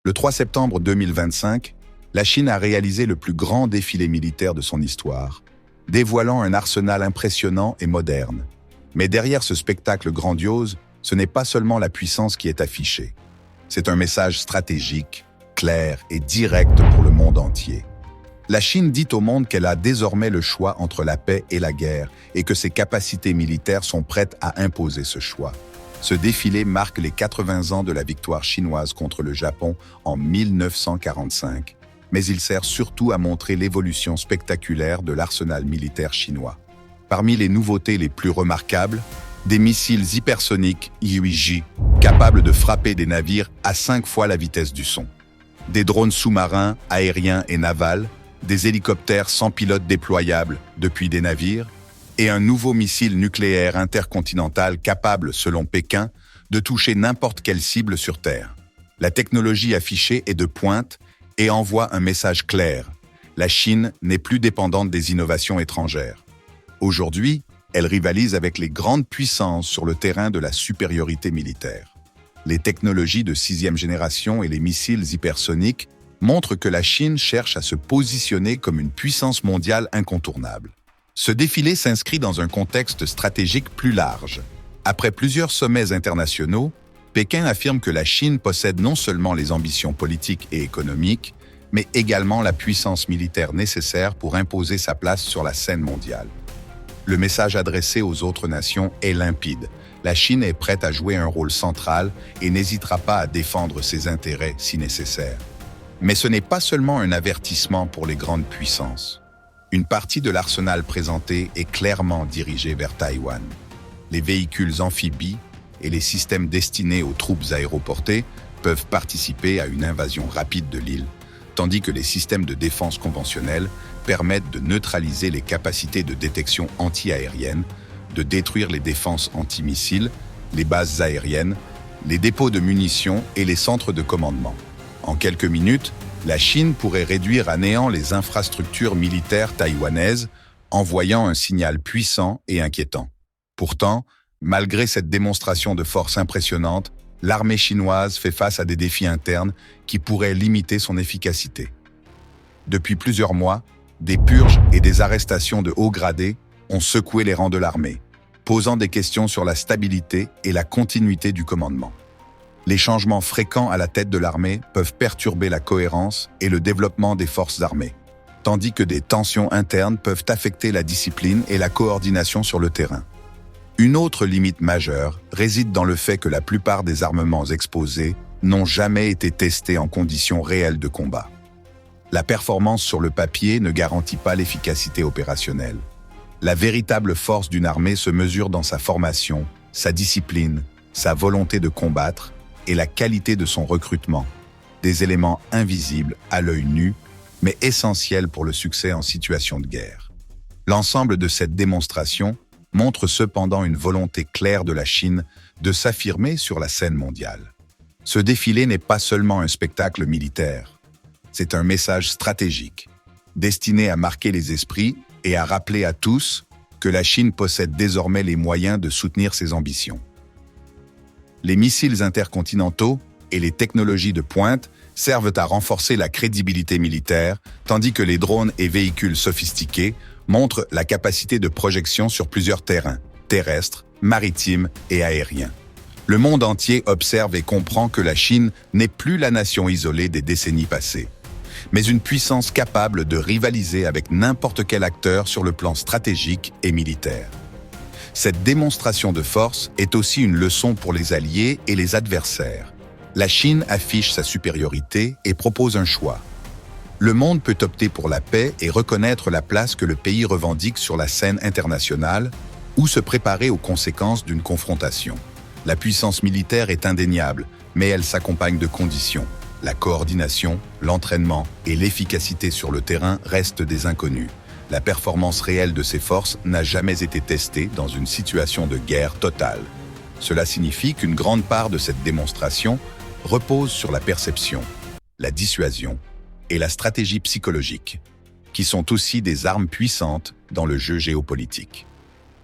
Le 3 septembre 2025, la Chine a réalisé le plus grand défilé militaire de son histoire, dévoilant un arsenal impressionnant et moderne. Mais derrière ce spectacle grandiose, ce n'est pas seulement la puissance qui est affichée. C'est un message stratégique, clair et direct pour le monde entier. La Chine dit au monde qu'elle a désormais le choix entre la paix et la guerre et que ses capacités militaires sont prêtes à imposer ce choix. Ce défilé marque les 80 ans de la victoire chinoise contre le Japon en 1945, mais il sert surtout à montrer l'évolution spectaculaire de l'arsenal militaire chinois. Parmi les nouveautés les plus remarquables, des missiles hypersoniques Yuiji, capables de frapper des navires à 5 fois la vitesse du son. Des drones sous-marins, aériens et navals, des hélicoptères sans pilote déployables depuis des navires, et un nouveau missile nucléaire intercontinental capable, selon Pékin, de toucher n'importe quelle cible sur Terre. La technologie affichée est de pointe et envoie un message clair. La Chine n'est plus dépendante des innovations étrangères. Aujourd'hui, elle rivalise avec les grandes puissances sur le terrain de la supériorité militaire. Les technologies de 6e génération et les missiles hypersoniques montrent que la Chine cherche à se positionner comme une puissance mondiale incontournable. Ce défilé s'inscrit dans un contexte stratégique plus large. Après plusieurs sommets internationaux, Pékin affirme que la Chine possède non seulement les ambitions politiques et économiques, mais également la puissance militaire nécessaire pour imposer sa place sur la scène mondiale. Le message adressé aux autres nations est limpide. La Chine est prête à jouer un rôle central et n'hésitera pas à défendre ses intérêts si nécessaire. Mais ce n'est pas seulement un avertissement pour les grandes puissances. Une partie de l'arsenal présenté est clairement dirigée vers Taïwan. Les véhicules amphibies et les systèmes destinés aux troupes aéroportées peuvent participer à une invasion rapide de l'île, tandis que les systèmes de défense conventionnels permettent de neutraliser les capacités de détection anti-aérienne, de détruire les défenses antimissiles, les bases aériennes, les dépôts de munitions et les centres de commandement. En quelques minutes, la Chine pourrait réduire à néant les infrastructures militaires taïwanaises, envoyant un signal puissant et inquiétant. Pourtant, malgré cette démonstration de force impressionnante, l'armée chinoise fait face à des défis internes qui pourraient limiter son efficacité. Depuis plusieurs mois, des purges et des arrestations de hauts gradés ont secoué les rangs de l'armée, posant des questions sur la stabilité et la continuité du commandement. Les changements fréquents à la tête de l'armée peuvent perturber la cohérence et le développement des forces armées, tandis que des tensions internes peuvent affecter la discipline et la coordination sur le terrain. Une autre limite majeure réside dans le fait que la plupart des armements exposés n'ont jamais été testés en conditions réelles de combat. La performance sur le papier ne garantit pas l'efficacité opérationnelle. La véritable force d'une armée se mesure dans sa formation, sa discipline, sa volonté de combattre et la qualité de son recrutement, des éléments invisibles à l'œil nu, mais essentiels pour le succès en situation de guerre. L'ensemble de cette démonstration montre cependant une volonté claire de la Chine de s'affirmer sur la scène mondiale. Ce défilé n'est pas seulement un spectacle militaire, c'est un message stratégique, destiné à marquer les esprits et à rappeler à tous que la Chine possède désormais les moyens de soutenir ses ambitions. Les missiles intercontinentaux et les technologies de pointe servent à renforcer la crédibilité militaire, tandis que les drones et véhicules sophistiqués montrent la capacité de projection sur plusieurs terrains, terrestres, maritimes et aériens. Le monde entier observe et comprend que la Chine n'est plus la nation isolée des décennies passées, mais une puissance capable de rivaliser avec n'importe quel acteur sur le plan stratégique et militaire. Cette démonstration de force est aussi une leçon pour les alliés et les adversaires. La Chine affiche sa supériorité et propose un choix. Le monde peut opter pour la paix et reconnaître la place que le pays revendique sur la scène internationale ou se préparer aux conséquences d'une confrontation. La puissance militaire est indéniable, mais elle s'accompagne de conditions. La coordination, l'entraînement et l'efficacité sur le terrain restent des inconnus. La performance réelle de ces forces n'a jamais été testée dans une situation de guerre totale. Cela signifie qu'une grande part de cette démonstration repose sur la perception, la dissuasion et la stratégie psychologique, qui sont aussi des armes puissantes dans le jeu géopolitique.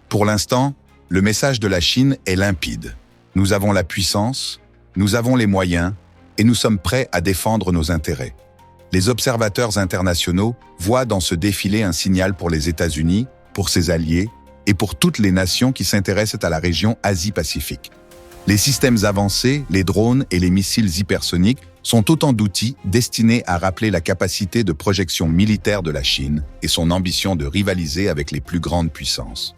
Pour l'instant, le message de la Chine est limpide. Nous avons la puissance, nous avons les moyens, et nous sommes prêts à défendre nos intérêts. Les observateurs internationaux voient dans ce défilé un signal pour les États-Unis, pour ses alliés et pour toutes les nations qui s'intéressent à la région Asie-Pacifique. Les systèmes avancés, les drones et les missiles hypersoniques sont autant d'outils destinés à rappeler la capacité de projection militaire de la Chine et son ambition de rivaliser avec les plus grandes puissances.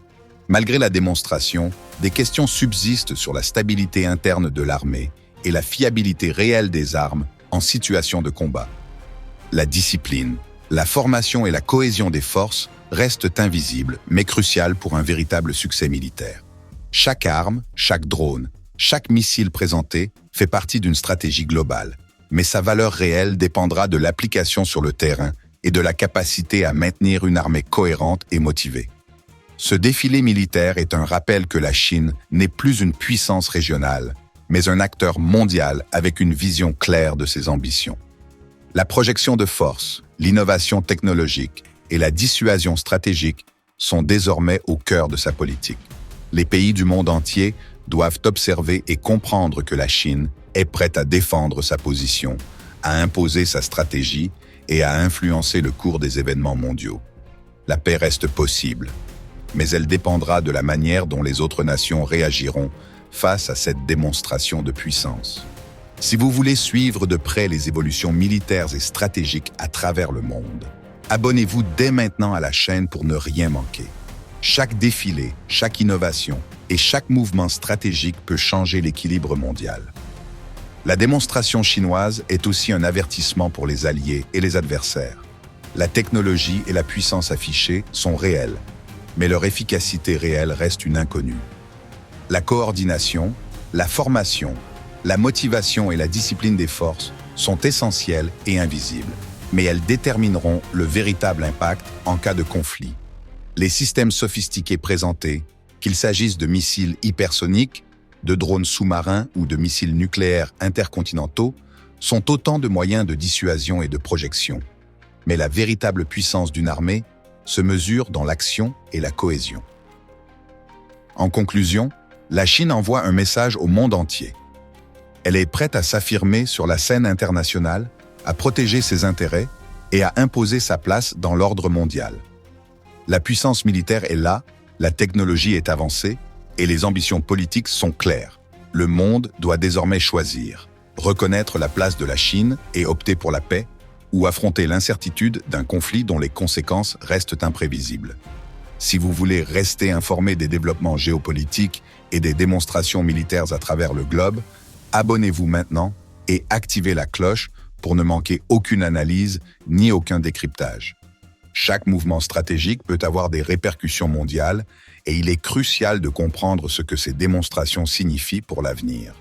Malgré la démonstration, des questions subsistent sur la stabilité interne de l'armée et la fiabilité réelle des armes en situation de combat. La discipline, la formation et la cohésion des forces restent invisibles mais cruciales pour un véritable succès militaire. Chaque arme, chaque drone, chaque missile présenté fait partie d'une stratégie globale, mais sa valeur réelle dépendra de l'application sur le terrain et de la capacité à maintenir une armée cohérente et motivée. Ce défilé militaire est un rappel que la Chine n'est plus une puissance régionale, mais un acteur mondial avec une vision claire de ses ambitions. La projection de force, l'innovation technologique et la dissuasion stratégique sont désormais au cœur de sa politique. Les pays du monde entier doivent observer et comprendre que la Chine est prête à défendre sa position, à imposer sa stratégie et à influencer le cours des événements mondiaux. La paix reste possible, mais elle dépendra de la manière dont les autres nations réagiront face à cette démonstration de puissance. Si vous voulez suivre de près les évolutions militaires et stratégiques à travers le monde, abonnez-vous dès maintenant à la chaîne pour ne rien manquer. Chaque défilé, chaque innovation et chaque mouvement stratégique peut changer l'équilibre mondial. La démonstration chinoise est aussi un avertissement pour les alliés et les adversaires. La technologie et la puissance affichée sont réelles, mais leur efficacité réelle reste une inconnue. La coordination, la formation, la motivation et la discipline des forces sont essentielles et invisibles, mais elles détermineront le véritable impact en cas de conflit. Les systèmes sophistiqués présentés, qu'il s'agisse de missiles hypersoniques, de drones sous-marins ou de missiles nucléaires intercontinentaux, sont autant de moyens de dissuasion et de projection. Mais la véritable puissance d'une armée se mesure dans l'action et la cohésion. En conclusion, la Chine envoie un message au monde entier. Elle est prête à s'affirmer sur la scène internationale, à protéger ses intérêts et à imposer sa place dans l'ordre mondial. La puissance militaire est là, la technologie est avancée et les ambitions politiques sont claires. Le monde doit désormais choisir, reconnaître la place de la Chine et opter pour la paix, ou affronter l'incertitude d'un conflit dont les conséquences restent imprévisibles. Si vous voulez rester informé des développements géopolitiques et des démonstrations militaires à travers le globe, abonnez-vous maintenant et activez la cloche pour ne manquer aucune analyse ni aucun décryptage. Chaque mouvement stratégique peut avoir des répercussions mondiales et il est crucial de comprendre ce que ces démonstrations signifient pour l'avenir.